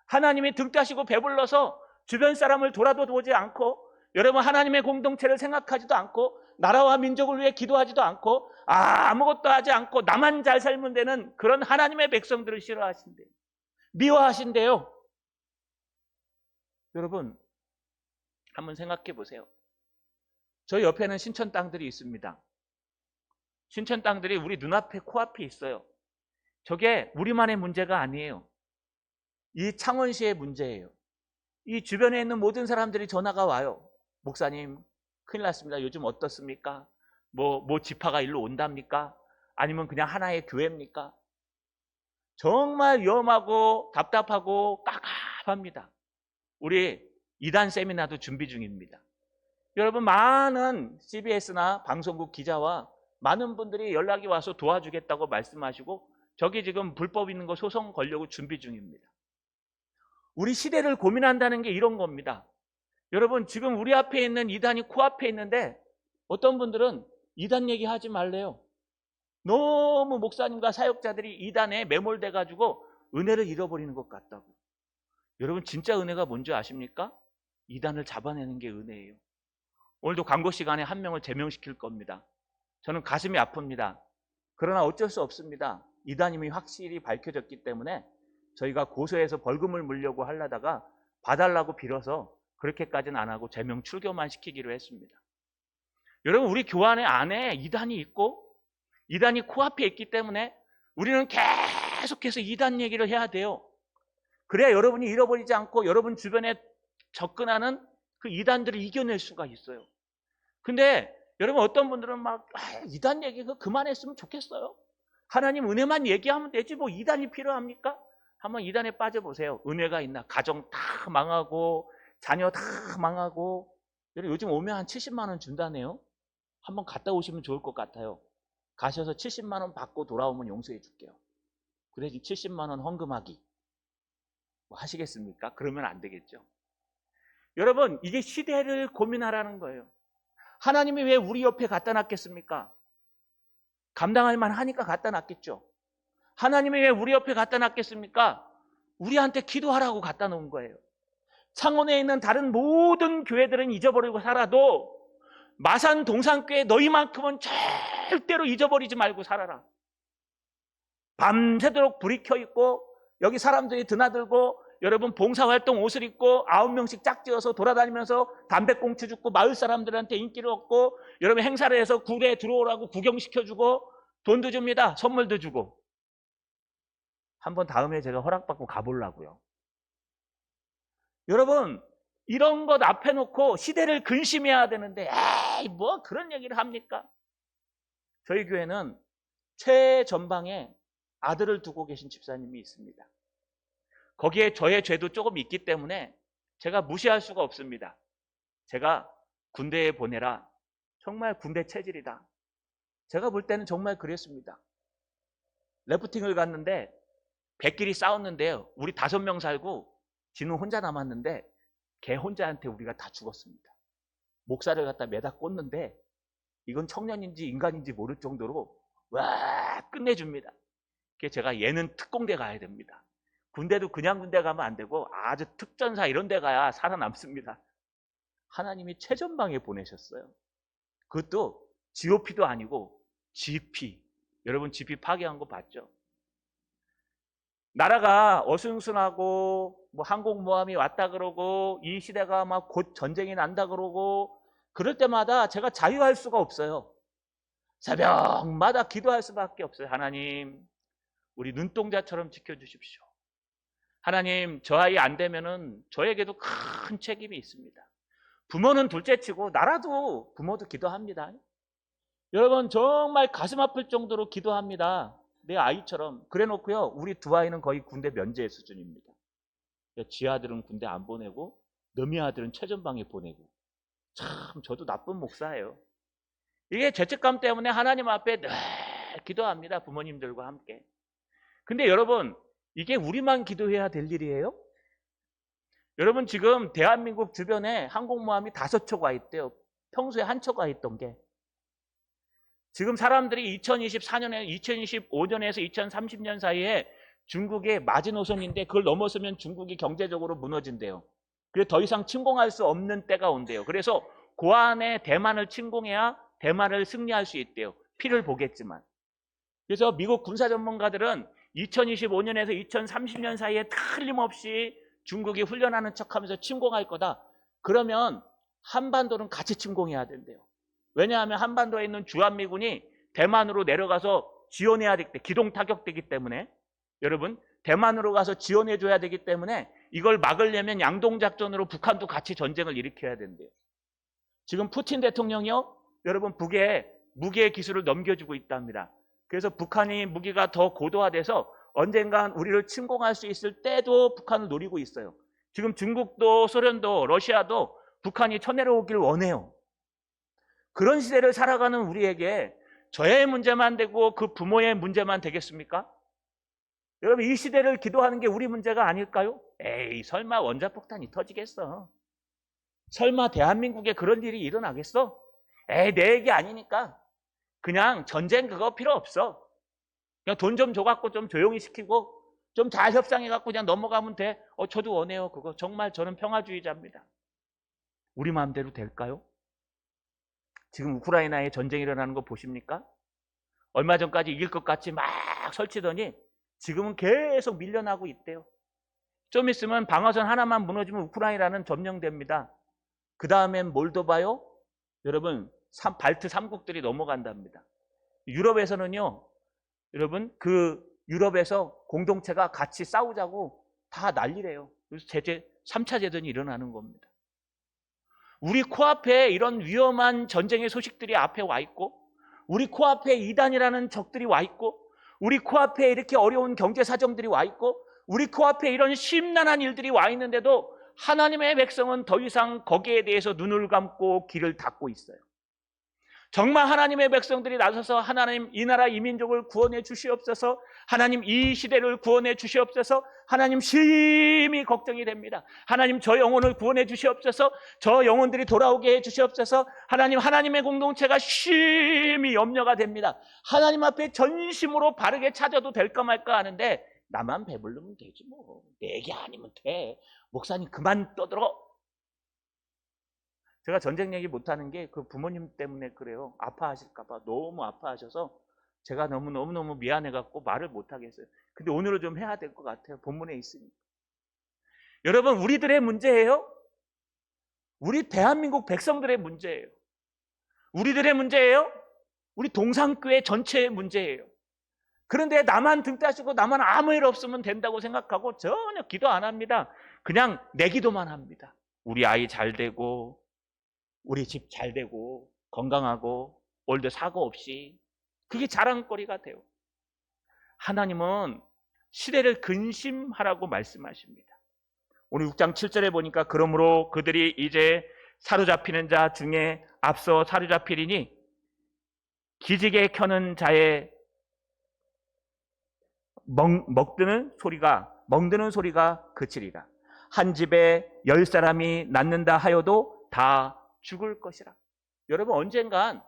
하나님이 등 따시고 배불러서 주변 사람을 돌아도 보지 않고 여러분 하나님의 공동체를 생각하지도 않고 나라와 민족을 위해 기도하지도 않고 아무것도 하지 않고 나만 잘 살면 되는 그런 하나님의 백성들을 싫어하신대요. 미워하신대요. 여러분 한번 생각해 보세요. 저희 옆에는 신천 땅들이 있습니다. 신천 땅들이 우리 눈앞에 코앞에 있어요. 저게 우리만의 문제가 아니에요. 이 창원시의 문제예요. 이 주변에 있는 모든 사람들이 전화가 와요. 목사님 큰일 났습니다. 요즘 어떻습니까? 뭐 지파가 일로 온답니까? 아니면 그냥 하나의 교회입니까? 정말 위험하고 답답하고 깝깝합니다. 우리 이단 세미나도 준비 중입니다. 여러분 많은 CBS나 방송국 기자와 많은 분들이 연락이 와서 도와주겠다고 말씀하시고 저기 지금 불법 있는 거 소송 걸려고 준비 중입니다. 우리 시대를 고민한다는 게 이런 겁니다. 여러분 지금 우리 앞에 있는 이단이 코앞에 있는데 어떤 분들은 이단 얘기하지 말래요. 너무 목사님과 사역자들이 이단에 매몰돼 가지고 은혜를 잃어버리는 것 같다고. 여러분 진짜 은혜가 뭔지 아십니까? 이단을 잡아내는 게 은혜예요. 오늘도 광고 시간에 한 명을 제명시킬 겁니다. 저는 가슴이 아픕니다. 그러나 어쩔 수 없습니다. 이단임이 확실히 밝혀졌기 때문에 저희가 고소해서 벌금을 물려고 하려다가 봐달라고 빌어서 그렇게까지는 안 하고 제명 출교만 시키기로 했습니다. 여러분, 우리 교회 안에 이단이 있고 이단이 코앞에 있기 때문에 우리는 계속해서 이단 얘기를 해야 돼요. 그래야 여러분이 잃어버리지 않고 여러분 주변에 접근하는 그 이단들을 이겨낼 수가 있어요. 근데 여러분, 어떤 분들은 막 이단 얘기 그만했으면 좋겠어요. 하나님 은혜만 얘기하면 되지 뭐 이단이 필요합니까? 한번 이단에 빠져보세요. 은혜가 있나? 가정 다 망하고 자녀 다 망하고. 요즘 오면 한 70만 원 준다네요. 한번 갔다 오시면 좋을 것 같아요. 가셔서 70만 원 받고 돌아오면 용서해 줄게요. 그 대신 70만 원 헌금하기. 뭐 하시겠습니까? 그러면 안 되겠죠. 여러분, 이게 시대를 고민하라는 거예요. 하나님이 왜 우리 옆에 갖다 놨겠습니까? 감당할 만하니까 갖다 놨겠죠. 하나님이 왜 우리 옆에 갖다 놨겠습니까? 우리한테 기도하라고 갖다 놓은 거예요. 창원에 있는 다른 모든 교회들은 잊어버리고 살아도 마산 동산교회 너희만큼은 절대로 잊어버리지 말고 살아라. 밤새도록 불이 켜 있고 여기 사람들이 드나들고 여러분 봉사활동 옷을 입고 9명씩 짝지어서 돌아다니면서 담배꽁초 줍고 마을 사람들한테 인기를 얻고 여러분 행사를 해서 굴에 들어오라고 구경시켜주고 돈도 줍니다. 선물도 주고. 한번 다음에 제가 허락받고 가보려고요. 여러분, 이런 것 앞에 놓고 시대를 근심해야 되는데 에이 뭐 그런 얘기를 합니까? 저희 교회는 최전방에 아들을 두고 계신 집사님이 있습니다. 거기에 저의 죄도 조금 있기 때문에 제가 무시할 수가 없습니다. 제가 군대에 보내라. 정말 군대 체질이다. 제가 볼 때는 정말 그랬습니다. 래프팅을 갔는데 배끼리 싸웠는데요. 우리 5명 살고 지는 혼자 남았는데 걔 혼자한테 우리가 다 죽었습니다. 목살을 갖다 매다 꽂는데 이건 청년인지 인간인지 모를 정도로 와 끝내줍니다. 그래서 제가 얘는 특공대 가야 됩니다. 군대도 그냥 군대 가면 안 되고 아주 특전사 이런 데 가야 살아남습니다. 하나님이 최전방에 보내셨어요. 그것도 GOP도 아니고 GP. 여러분 GP 파괴한 거 봤죠? 나라가 어순순하고 뭐 항공모함이 왔다 그러고 이 시대가 막 곧 전쟁이 난다 그러고 그럴 때마다 제가 자유할 수가 없어요. 새벽마다 기도할 수밖에 없어요. 하나님, 우리 눈동자처럼 지켜주십시오. 하나님, 저 아이 안 되면은 저에게도 큰 책임이 있습니다. 부모는 둘째치고 나라도 부모도 기도합니다. 여러분 정말 가슴 아플 정도로 기도합니다. 내 아이처럼. 그래 놓고요, 우리 두 아이는 거의 군대 면제 수준입니다. 지 아들은 군대 안 보내고 너미 아들은 최전방에 보내고. 참 저도 나쁜 목사예요. 이게 죄책감 때문에 하나님 앞에 늘 기도합니다. 부모님들과 함께. 근데 여러분, 이게 우리만 기도해야 될 일이에요? 여러분 지금 대한민국 주변에 항공모함이 5척 와 있대요. 평소에 한 척 와 있던 게. 지금 사람들이 2024년에 2025년에서 2030년 사이에 중국의 마지노선인데 그걸 넘어서면 중국이 경제적으로 무너진대요. 그래서 더 이상 침공할 수 없는 때가 온대요. 그래서 그 안에 대만을 침공해야 대만을 승리할 수 있대요. 피를 보겠지만. 그래서 미국 군사 전문가들은 2025년에서 2030년 사이에 틀림없이 중국이 훈련하는 척하면서 침공할 거다. 그러면 한반도는 같이 침공해야 된대요. 왜냐하면 한반도에 있는 주한미군이 대만으로 내려가서 지원해야 되기 때문에, 기동 타격되기 때문에 여러분 대만으로 가서 지원해줘야 되기 때문에 이걸 막으려면 양동작전으로 북한도 같이 전쟁을 일으켜야 된대요. 지금 푸틴 대통령이요, 여러분 북에 무기의 기술을 넘겨주고 있답니다. 그래서 북한이 무기가 더 고도화돼서 언젠간 우리를 침공할 수 있을 때도 북한을 노리고 있어요. 지금 중국도 소련도 러시아도 북한이 쳐내려오길 원해요. 그런 시대를 살아가는 우리에게 저의 문제만 되고 그 부모의 문제만 되겠습니까? 여러분 이 시대를 기도하는 게 우리 문제가 아닐까요? 에이 설마 원자폭탄이 터지겠어? 설마 대한민국에 그런 일이 일어나겠어? 에이 내 얘기 아니니까 그냥 전쟁 그거 필요 없어. 그냥 돈 좀 줘갖고 좀 조용히 시키고 좀 잘 협상해갖고 그냥 넘어가면 돼. 저도 원해요 그거. 정말 저는 평화주의자입니다. 우리 마음대로 될까요? 지금 우크라이나에 전쟁이 일어나는 거 보십니까? 얼마 전까지 이길 것 같이 막 쫙 설치더니 지금은 계속 밀려나고 있대요. 좀 있으면 방어선 하나만 무너지면 우크라이나는 점령됩니다. 그 다음엔 몰도바요? 여러분, 발트 3국들이 넘어간답니다. 유럽에서는요, 여러분, 그 유럽에서 공동체가 같이 싸우자고 다 난리래요. 그래서 3차 대전이 일어나는 겁니다. 우리 코앞에 이런 위험한 전쟁의 소식들이 앞에 와 있고, 우리 코앞에 이단이라는 적들이 와 있고, 우리 코앞에 이렇게 어려운 경제 사정들이 와 있고, 우리 코앞에 이런 심란한 일들이 와 있는데도 하나님의 백성은 더 이상 거기에 대해서 눈을 감고 귀를 닫고 있어요. 정말 하나님의 백성들이 나서서 하나님 이 나라 이 민족을 구원해 주시옵소서, 하나님 이 시대를 구원해 주시옵소서, 하나님 심히 걱정이 됩니다. 하나님 저 영혼을 구원해 주시옵소서, 저 영혼들이 돌아오게 해 주시옵소서, 하나님 하나님의 공동체가 심히 염려가 됩니다. 하나님 앞에 전심으로 바르게 찾아도 될까 말까 하는데 나만 배부르면 되지 뭐, 내 얘기 아니면 돼, 목사님 그만 떠들어. 제가 전쟁 얘기 못하는 게 그 부모님 때문에 그래요. 아파하실까봐 너무 아파하셔서 제가 너무너무 미안해갖고 말을 못하겠어요. 근데 오늘은 좀 해야 될 것 같아요. 본문에 있으니까. 여러분, 우리들의 문제예요. 우리 대한민국 백성들의 문제예요. 우리들의 문제예요. 우리 동산교회 전체의 문제예요. 그런데 나만 등 따시고 나만 아무 일 없으면 된다고 생각하고 전혀 기도 안 합니다. 그냥 내 기도만 합니다. 우리 아이 잘 되고, 우리 집 잘 되고, 건강하고, 오늘도 사고 없이. 그게 자랑거리가 돼요. 하나님은 시대를 근심하라고 말씀하십니다. 오늘 6장 7절에 보니까 그러므로 그들이 이제 사로잡히는 자 중에 앞서 사로잡히리니 기지개 켜는 자의 멍드는 소리가 그치리라. 한 집에 10사람이 낳는다 하여도 다 죽을 것이라. 여러분, 언젠간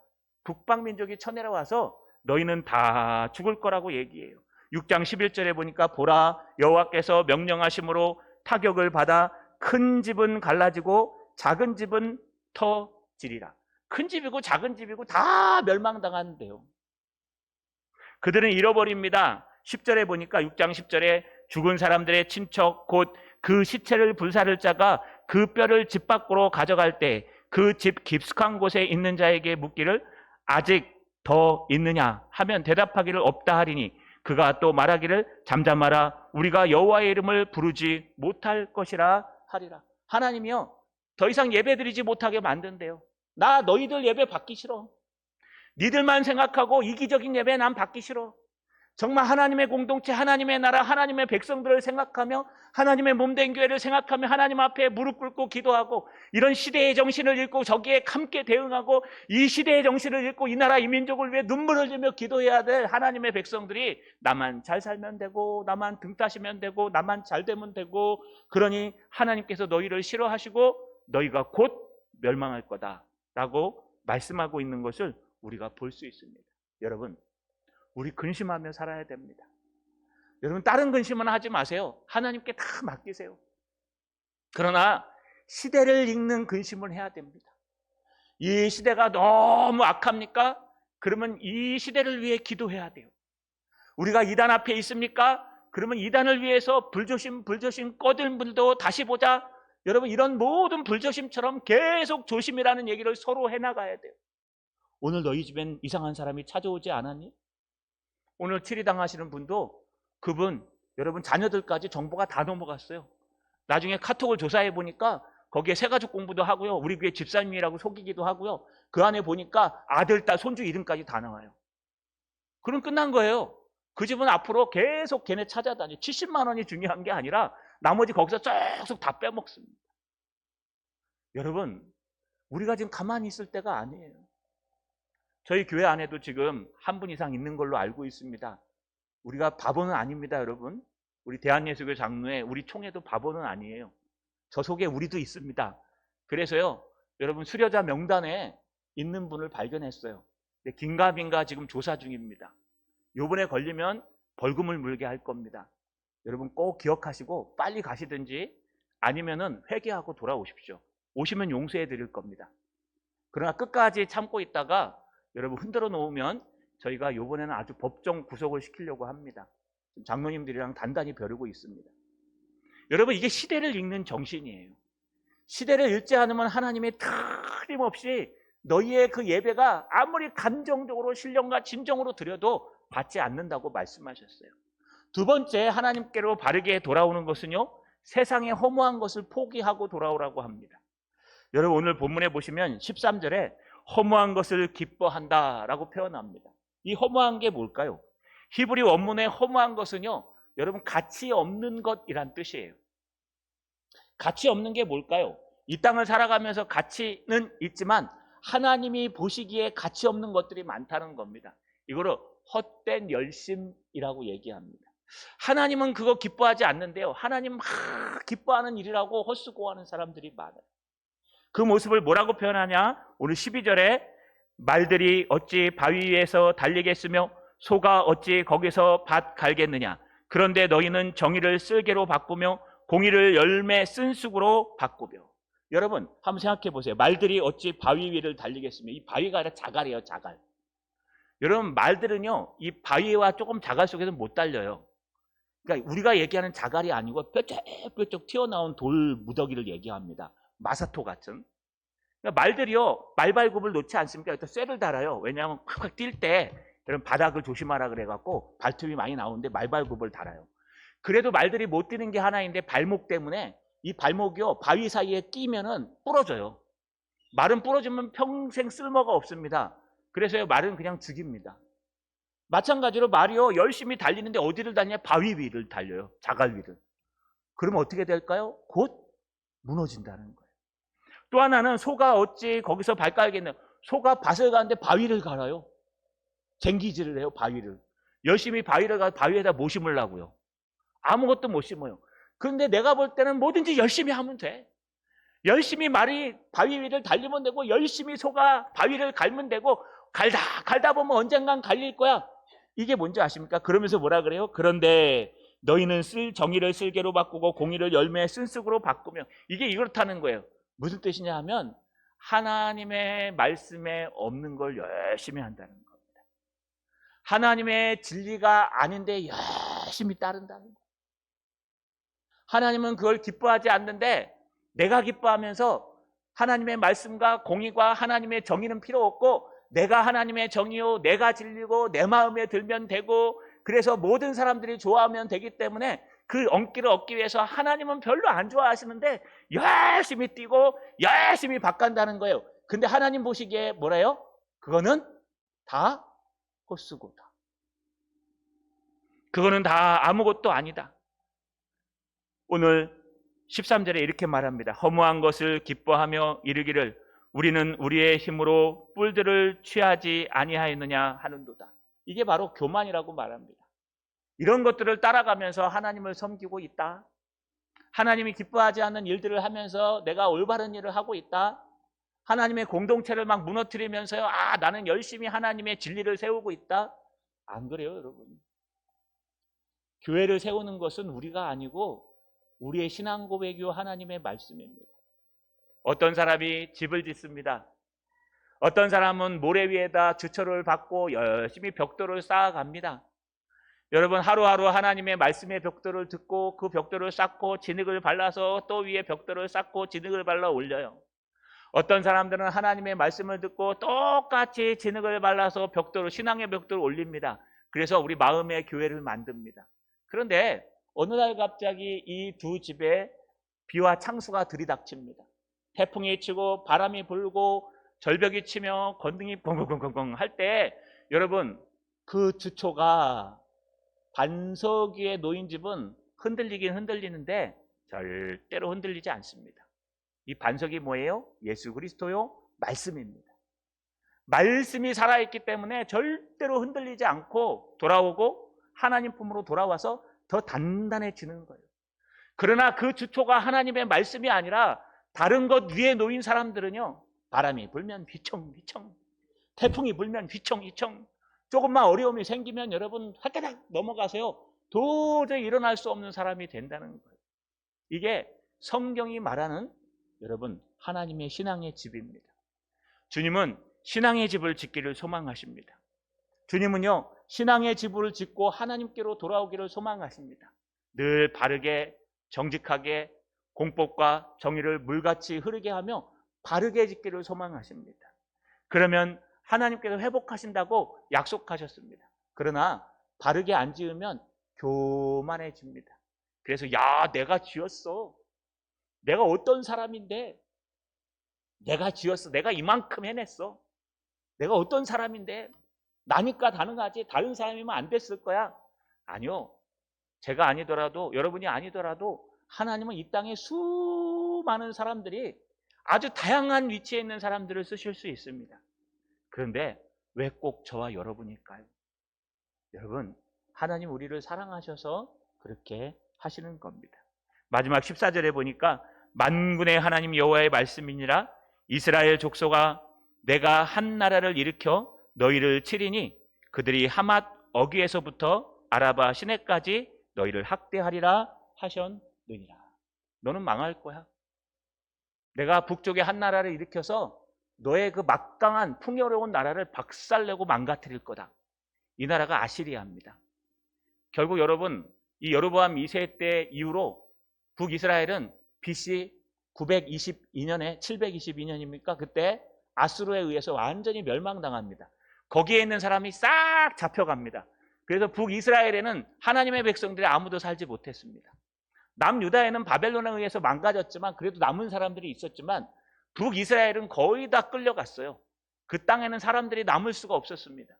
북방민족이 쳐내려와서 너희는 다 죽을 거라고 얘기해요. 6장 11절에 보니까 보라, 여호와께서 명령하심으로 타격을 받아 큰 집은 갈라지고 작은 집은 터지리라. 큰 집이고 작은 집이고 다 멸망당한대요. 그들은 잃어버립니다. 10절에 보니까 6장 10절에 죽은 사람들의 친척 곧 그 시체를 불사를 자가 그 뼈를 집 밖으로 가져갈 때 그 집 깊숙한 곳에 있는 자에게 묻기를 아직 더 있느냐 하면 대답하기를 없다 하리니 그가 또 말하기를 잠잠하라, 우리가 여호와의 이름을 부르지 못할 것이라 하리라. 하나님이요, 더 이상 예배드리지 못하게 만든대요. 나 너희들 예배 받기 싫어. 니들만 생각하고 이기적인 예배 난 받기 싫어. 정말 하나님의 공동체, 하나님의 나라, 하나님의 백성들을 생각하며 하나님의 몸된 교회를 생각하며 하나님 앞에 무릎 꿇고 기도하고 이런 시대의 정신을 읽고 저기에 함께 대응하고 이 시대의 정신을 읽고 이 나라 이 민족을 위해 눈물을 흘리며 기도해야 될 하나님의 백성들이 나만 잘 살면 되고 나만 등 따시면 되고 나만 잘 되면 되고, 그러니 하나님께서 너희를 싫어하시고 너희가 곧 멸망할 거다 라고 말씀하고 있는 것을 우리가 볼 수 있습니다. 여러분, 우리 근심하며 살아야 됩니다. 여러분, 다른 근심은 하지 마세요. 하나님께 다 맡기세요. 그러나 시대를 읽는 근심을 해야 됩니다. 이 시대가 너무 악합니까? 그러면 이 시대를 위해 기도해야 돼요. 우리가 이단 앞에 있습니까? 그러면 이단을 위해서 불조심 꺼든 분도 다시 보자. 여러분, 이런 모든 불조심처럼 계속 조심이라는 얘기를 서로 해나가야 돼요. 오늘 너희 집엔 이상한 사람이 찾아오지 않았니? 오늘 치리당하시는 분도 그분, 여러분 자녀들까지 정보가 다 넘어갔어요. 나중에 카톡을 조사해 보니까 거기에 새가족 공부도 하고요, 우리 교회 집사님이라고 속이기도 하고요, 그 안에 보니까 아들, 딸, 손주 이름까지 다 나와요. 그럼 끝난 거예요. 그 집은 앞으로 계속 걔네 찾아다니 70만 원이 중요한 게 아니라 나머지 거기서 쏙쏙 다 빼먹습니다. 여러분, 우리가 지금 가만히 있을 때가 아니에요. 저희 교회 안에도 지금 한 분 이상 있는 걸로 알고 있습니다. 우리가 바보는 아닙니다, 여러분. 우리 대한예수교 장로회, 우리 총회도 바보는 아니에요. 저 속에 우리도 있습니다. 그래서요, 여러분 수료자 명단에 있는 분을 발견했어요. 긴가민가 지금 조사 중입니다. 요번에 걸리면 벌금을 물게 할 겁니다. 여러분 꼭 기억하시고 빨리 가시든지 아니면은 회개하고 돌아오십시오. 오시면 용서해 드릴 겁니다. 그러나 끝까지 참고 있다가 여러분 흔들어 놓으면 저희가 이번에는 아주 법정 구속을 시키려고 합니다. 장로님들이랑 단단히 벼르고 있습니다. 여러분, 이게 시대를 읽는 정신이에요. 시대를 읽지 않으면 하나님이 틀림없이 너희의 그 예배가 아무리 감정적으로 신령과 진정으로 드려도 받지 않는다고 말씀하셨어요. 두 번째, 하나님께로 바르게 돌아오는 것은요, 세상의 허무한 것을 포기하고 돌아오라고 합니다. 여러분, 오늘 본문에 보시면 13절에 허무한 것을 기뻐한다 라고 표현합니다. 이 허무한 게 뭘까요? 히브리 원문의 허무한 것은요, 여러분, 가치 없는 것이란 뜻이에요. 가치 없는 게 뭘까요? 이 땅을 살아가면서 가치는 있지만 하나님이 보시기에 가치 없는 것들이 많다는 겁니다. 이거를 헛된 열심이라고 얘기합니다. 하나님은 그거 기뻐하지 않는데요, 하나님 기뻐하는 일이라고 헛수고하는 사람들이 많아요. 그 모습을 뭐라고 표현하냐? 오늘 12절에 말들이 어찌 바위 위에서 달리겠으며 소가 어찌 거기서 밭 갈겠느냐. 그런데 너희는 정의를 쓸개로 바꾸며 공의를 열매 쓴 쑥으로 바꾸며. 여러분, 한번 생각해 보세요. 말들이 어찌 바위 위를 달리겠으며. 이 바위가 아니라 자갈이에요, 자갈. 여러분, 말들은요, 이 바위와 조금 자갈 속에서 못 달려요. 그러니까 우리가 얘기하는 자갈이 아니고 뾰족뾰족 튀어나온 돌 무더기를 얘기합니다. 마사토 같은. 그러니까 말들이요, 말발굽을 놓지 않습니까? 일단 쇠를 달아요. 왜냐하면 콱콱 뛸 때 여러분, 바닥을 조심하라 그래갖고 발톱이 많이 나오는데 말발굽을 달아요. 그래도 말들이 못 뛰는 게 하나인데 발목 때문에 이 발목이요, 바위 사이에 끼면은 부러져요. 말은 부러지면 평생 쓸모가 없습니다. 그래서 말은 그냥 죽입니다. 마찬가지로 말이요, 열심히 달리는데 어디를 달냐? 바위 위를 달려요. 자갈 위를. 그러면 어떻게 될까요? 곧 무너진다는 거예요. 또 하나는 소가 어찌 거기서 발 깔겠냐? 소가 밭을 가는데 바위를 갈아요. 쟁기질을 해요, 바위를. 열심히 바위를 가 바위에다 뭐 심으려고요? 아무것도 못 심어요. 그런데 내가 볼 때는 뭐든지 열심히 하면 돼. 열심히 말이 바위 위를 달리면 되고, 열심히 소가 바위를 갈면 되고, 갈다 보면 언젠간 갈릴 거야. 이게 뭔지 아십니까? 그러면서 뭐라 그래요? 그런데 너희는 정의를 쓸개로 바꾸고 공의를 열매의 쓴쑥으로 바꾸며. 이게 이렇다는 거예요. 무슨 뜻이냐 하면 하나님의 말씀에 없는 걸 열심히 한다는 겁니다. 하나님의 진리가 아닌데 열심히 따른다는 거예요. 하나님은 그걸 기뻐하지 않는데 내가 기뻐하면서 하나님의 말씀과 공의와 하나님의 정의는 필요 없고, 내가 하나님의 정의요, 내가 진리고 내 마음에 들면 되고, 그래서 모든 사람들이 좋아하면 되기 때문에 그 언기를 얻기 위해서 하나님은 별로 안 좋아하시는데 열심히 뛰고 열심히 바꾼다는 거예요. 근데 하나님 보시기에 뭐래요? 그거는 다 헛수고다. 그거는 다 아무것도 아니다. 오늘 13절에 이렇게 말합니다. 허무한 것을 기뻐하며 이르기를 우리는 우리의 힘으로 뿔들을 취하지 아니하였느냐 하는도다. 이게 바로 교만이라고 말합니다. 이런 것들을 따라가면서 하나님을 섬기고 있다. 하나님이 기뻐하지 않는 일들을 하면서 내가 올바른 일을 하고 있다. 하나님의 공동체를 막 무너뜨리면서요, 나는 열심히 하나님의 진리를 세우고 있다. 안 그래요, 여러분. 교회를 세우는 것은 우리가 아니고 우리의 신앙 고백이요, 하나님의 말씀입니다. 어떤 사람이 집을 짓습니다. 어떤 사람은 모래 위에다 주철을 받고 열심히 벽돌을 쌓아갑니다. 여러분, 하루하루 하나님의 말씀의 벽돌을 듣고 그 벽돌을 쌓고 진흙을 발라서 또 위에 벽돌을 쌓고 진흙을 발라 올려요. 어떤 사람들은 하나님의 말씀을 듣고 똑같이 진흙을 발라서 신앙의 벽돌을 올립니다. 그래서 우리 마음의 교회를 만듭니다. 그런데 어느 날 갑자기 이 두 집에 비와 창수가 들이닥칩니다. 태풍이 치고 바람이 불고 절벽이 치며 건등이 벙벙벙벙 할 때, 여러분, 그 주초가 반석 위에 놓인 집은 흔들리긴 흔들리는데 절대로 흔들리지 않습니다. 이 반석이 뭐예요? 예수 그리스도요, 말씀입니다. 말씀이 살아있기 때문에 절대로 흔들리지 않고 돌아오고 하나님 품으로 돌아와서 더 단단해지는 거예요. 그러나 그 주초가 하나님의 말씀이 아니라 다른 것 위에 놓인 사람들은요, 바람이 불면 휘청휘청, 태풍이 불면 휘청휘청, 조금만 어려움이 생기면 여러분 화다닥 넘어가세요. 도저히 일어날 수 없는 사람이 된다는 거예요. 이게 성경이 말하는 여러분 하나님의 신앙의 집입니다. 주님은 신앙의 집을 짓기를 소망하십니다. 주님은요, 신앙의 지부를 짓고 하나님께로 돌아오기를 소망하십니다. 늘 바르게 정직하게 공법과 정의를 물같이 흐르게 하며 바르게 짓기를 소망하십니다. 그러면 하나님께서 회복하신다고 약속하셨습니다. 그러나 바르게 안 지으면 교만해집니다. 그래서 야, 내가 지었어. 내가 어떤 사람인데 내가 지었어. 내가 이만큼 해냈어. 내가 어떤 사람인데 나니까 가능하지. 다른 사람이면 안 됐을 거야. 아니요. 제가 아니더라도 여러분이 아니더라도 하나님은 이 땅에 수많은 사람들이 아주 다양한 위치에 있는 사람들을 쓰실 수 있습니다. 그런데 왜 꼭 저와 여러분일까요? 여러분, 하나님 우리를 사랑하셔서 그렇게 하시는 겁니다. 마지막 14절에 보니까 만군의 하나님 여호와의 말씀이니라 이스라엘 족속아 내가 한 나라를 일으켜 너희를 치리니 그들이 하맛 어귀에서부터 아라바 시내까지 너희를 학대하리라 하셨느니라. 너는 망할 거야. 내가 북쪽에 한 나라를 일으켜서 너의 그 막강한 풍요로운 나라를 박살내고 망가뜨릴 거다. 이 나라가 아시리아입니다. 결국 여러분, 이 여로보암 2세 때 이후로 북이스라엘은 BC 922년에 722년입니까? 그때 아수르에 의해서 완전히 멸망당합니다. 거기에 있는 사람이 싹 잡혀갑니다. 그래서 북이스라엘에는 하나님의 백성들이 아무도 살지 못했습니다. 남유다에는 바벨론에 의해서 망가졌지만 그래도 남은 사람들이 있었지만 북이스라엘은 거의 다 끌려갔어요. 그 땅에는 사람들이 남을 수가 없었습니다.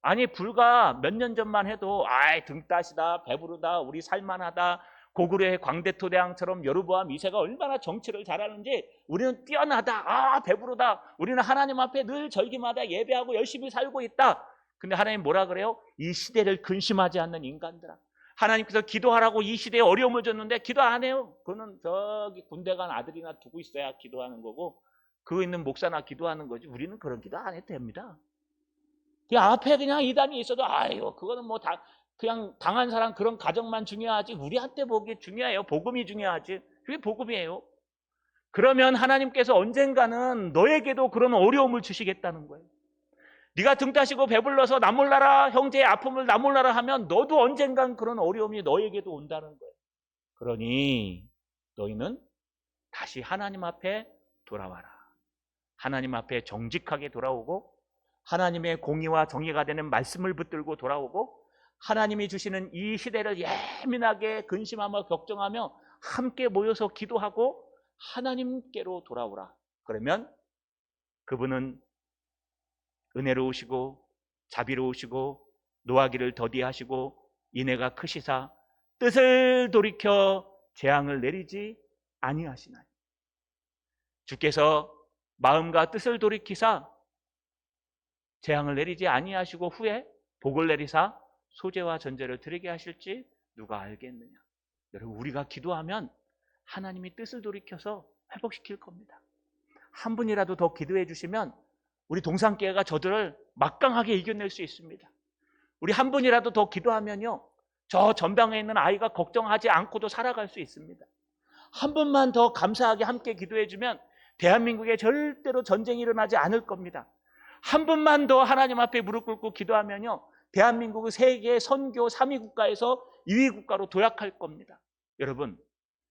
아니 불과 몇 년 전만 해도 아이 등 따시다 배부르다 우리 살만하다 고구려의 광대토대왕처럼 여로보암 2세가 얼마나 정치를 잘하는지 우리는 뛰어나다 아 배부르다 우리는 하나님 앞에 늘 절기마다 예배하고 열심히 살고 있다. 근데 하나님 뭐라 그래요? 이 시대를 근심하지 않는 인간들아 하나님께서 기도하라고 이 시대에 어려움을 줬는데 기도 안 해요. 그거는 저기 군대 간 아들이나 두고 있어야 기도하는 거고 그거 있는 목사나 기도하는 거지 우리는 그런 기도 안 해도 됩니다. 그 앞에 그냥 이단이 있어도 아유 그거는 뭐 다 그냥 당한 사람 그런 가정만 중요하지 우리한테 보기 중요해요. 복음이 중요하지. 그게 복음이에요. 그러면 하나님께서 언젠가는 너에게도 그런 어려움을 주시겠다는 거예요. 네가 등 따시고 배불러서 나 몰라라 형제의 아픔을 나 몰라라 하면 너도 언젠간 그런 어려움이 너에게도 온다는 거예요. 그러니 너희는 다시 하나님 앞에 돌아와라. 하나님 앞에 정직하게 돌아오고 하나님의 공의와 정의가 되는 말씀을 붙들고 돌아오고 하나님이 주시는 이 시대를 예민하게 근심하며 걱정하며 함께 모여서 기도하고 하나님께로 돌아오라. 그러면 그분은 은혜로우시고 자비로우시고 노하기를 더디하시고 인애가 크시사 뜻을 돌이켜 재앙을 내리지 아니하시나니 주께서 마음과 뜻을 돌이키사 재앙을 내리지 아니하시고 후에 복을 내리사 소재와 전제를 드리게 하실지 누가 알겠느냐. 여러분 우리가 기도하면 하나님이 뜻을 돌이켜서 회복시킬 겁니다. 한 분이라도 더 기도해 주시면 우리 동산교회가 저들을 막강하게 이겨낼 수 있습니다. 우리 한 분이라도 더 기도하면요 저 전방에 있는 아이가 걱정하지 않고도 살아갈 수 있습니다. 한 분만 더 감사하게 함께 기도해 주면 대한민국에 절대로 전쟁이 일어나지 않을 겁니다. 한 분만 더 하나님 앞에 무릎 꿇고 기도하면요 대한민국은 세계 선교 3위 국가에서 2위 국가로 도약할 겁니다. 여러분,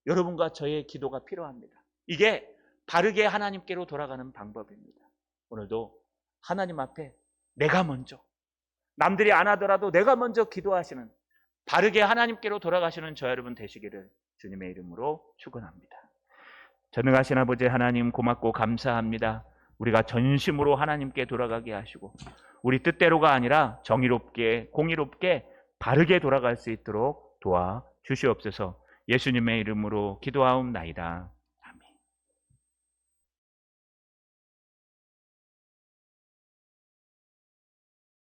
여러분과 저의 기도가 필요합니다. 이게 바르게 하나님께로 돌아가는 방법입니다. 오늘도 하나님 앞에 내가 먼저 남들이 안 하더라도 내가 먼저 기도하시는 바르게 하나님께로 돌아가시는 저 여러분 되시기를 주님의 이름으로 축원합니다. 전능하신 아버지 하나님 고맙고 감사합니다. 우리가 전심으로 하나님께 돌아가게 하시고 우리 뜻대로가 아니라 정의롭게 공의롭게 바르게 돌아갈 수 있도록 도와주시옵소서. 예수님의 이름으로 기도하옵나이다.